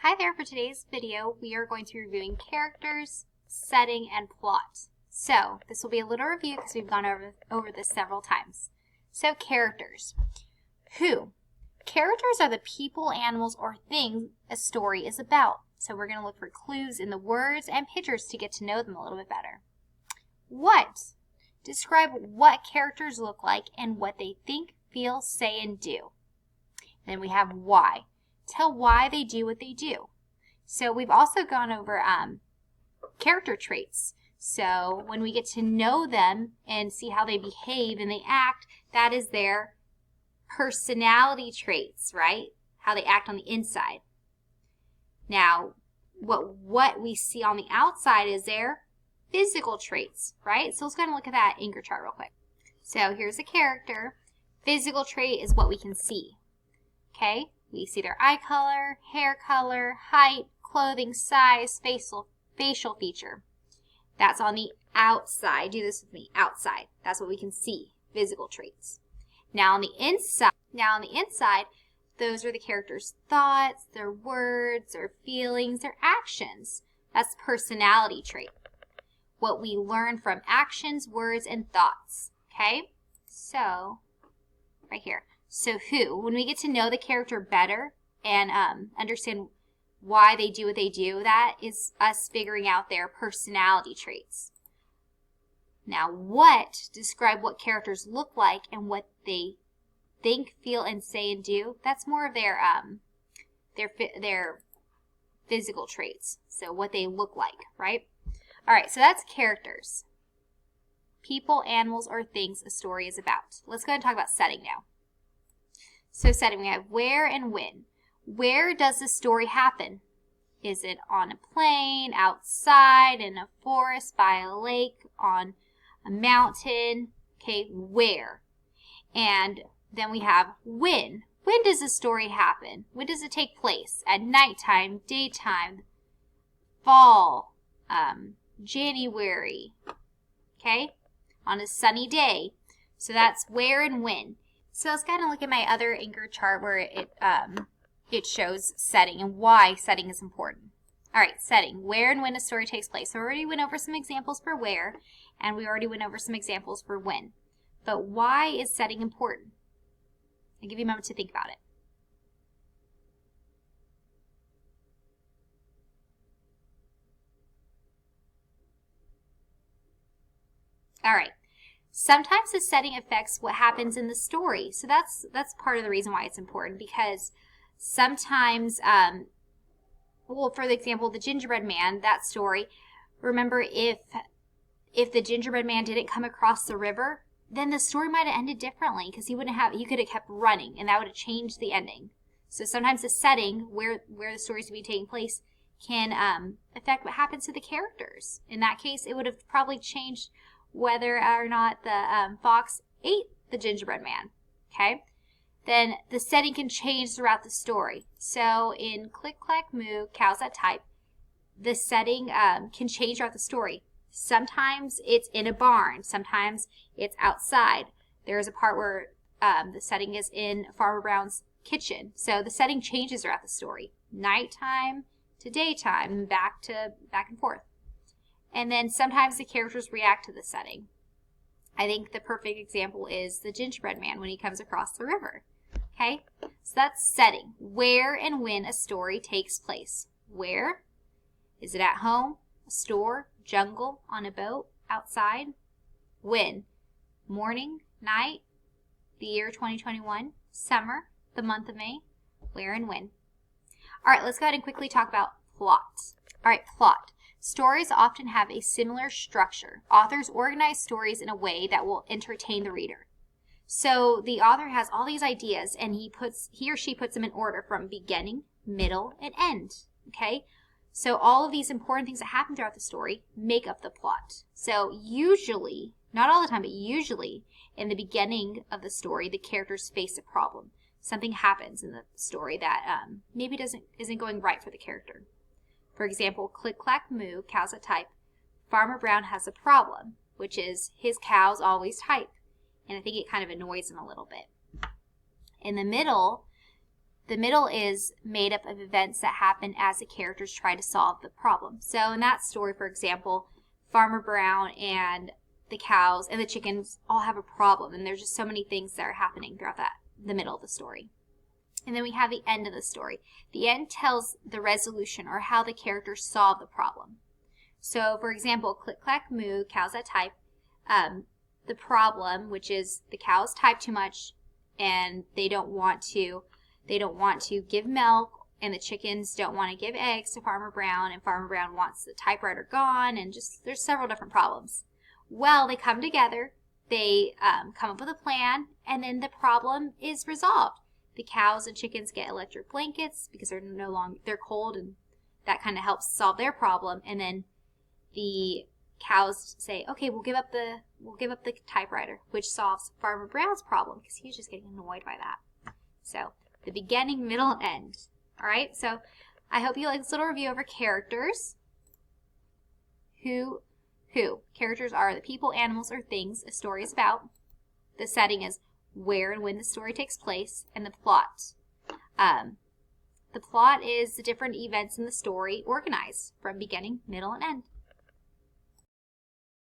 Hi there, for today's video we are going to be reviewing characters, setting, and plot. So this will be a little review because we've gone over this several times. So characters. Who? Characters are the people, animals, or things a story is about. So we're going to look for clues in the words and pictures to get to know them a little bit better. What? Describe what characters look like and what they think, feel, say, and do. Then we have why. Tell why they do what they do. So we've also gone over character traits. So when we get to know them and see how they behave and they act, that is their personality traits, right? How they act on the inside. Now, what we see on the outside is their physical traits, right? So let's go ahead and look at that anchor chart real quick. So here's a character. Physical trait is what we can see. Okay? We see their eye color, hair color, height, clothing, size, facial feature. That's on the outside. Do this with me. Outside. That's what we can see. Physical traits. Now on the inside, those are the character's thoughts, their words, their feelings, their actions. That's personality trait. What we learn from actions, words, and thoughts. Okay? So, right here. So who? When we get to know the character better and understand why they do what they do, that is us figuring out their personality traits. Now what? Describe what characters look like and what they think, feel, and say and do. That's more of their physical traits. So what they look like, right? All right, so that's characters. People, animals, or things a story is about. Let's go ahead and talk about setting now. So setting, we have where and when. Where does the story happen? Is it on a plane, outside, in a forest, by a lake, on a mountain? Okay, where? And then we have when. When does the story happen? When does it take place? At nighttime, daytime, fall, January, okay? On a sunny day. So that's where and when. So let's kind of look at my other anchor chart where it shows setting and why setting is important. All right, setting, where and when a story takes place. So we already went over some examples for where, and we already went over some examples for when. But why is setting important? I'll give you a moment to think about it. All right. Sometimes the setting affects what happens in the story. So that's part of the reason why it's important, because sometimes, well, for example, the gingerbread man, that story, remember if the gingerbread man didn't come across the river, then the story might have ended differently because he could have kept running and that would have changed the ending. So sometimes the setting where the story is to be taking place can affect what happens to the characters. In that case, it would have probably changed whether or not the fox ate the gingerbread man, okay? Then the setting can change throughout the story. So in Click, Clack, Moo, Cows That Type, the setting can change throughout the story. Sometimes it's in a barn. Sometimes it's outside. There's a part where the setting is in Farmer Brown's kitchen. So the setting changes throughout the story. Nighttime to daytime, back and forth. And then sometimes the characters react to the setting. I think the perfect example is the gingerbread man when he comes across the river. Okay, so that's setting. Where and when a story takes place. Where? Is it at home, a store, jungle, on a boat, outside? When? Morning, night, the year 2021, summer, the month of May. Where and when? All right, let's go ahead and quickly talk about plot. All right, plot. Stories often have a similar structure. Authors organize stories in a way that will entertain the reader. So the author has all these ideas and he or she puts them in order from beginning, middle, and end. Okay? So all of these important things that happen throughout the story make up the plot. So usually, not all the time, but usually in the beginning of the story, the characters face a problem. Something happens in the story that maybe isn't going right for the character. For example, Click, Clack, Moo, Cows That Type. Farmer Brown has a problem, which is his cows always type. And I think it kind of annoys him a little bit. In the middle, The middle is made up of events that happen as the characters try to solve the problem. So in that story, for example, Farmer Brown and the cows and the chickens all have a problem, and there's just so many things that are happening throughout the middle of the story. And then we have the end of the story. The end tells the resolution, or how the characters solve the problem. So for example, Click Clack Moo, cows that type, the problem, which is the cows type too much and they don't want to give milk, and the chickens don't want to give eggs to Farmer Brown, and Farmer Brown wants the typewriter gone, and just there's several different problems. Well, they come together, they come up with a plan, and then the problem is resolved. The cows and chickens get electric blankets because they're cold, and that kind of helps solve their problem. And then the cows say, okay, we'll give up the typewriter, which solves Farmer Brown's problem because he was just getting annoyed by that. So the beginning, middle, and end. All right, so I hope you like this little review over characters. Who. Characters are the people, animals, or things a story is about. The setting is where and when the story takes place, and the plot. The plot is the different events in the story organized from beginning, middle, and end.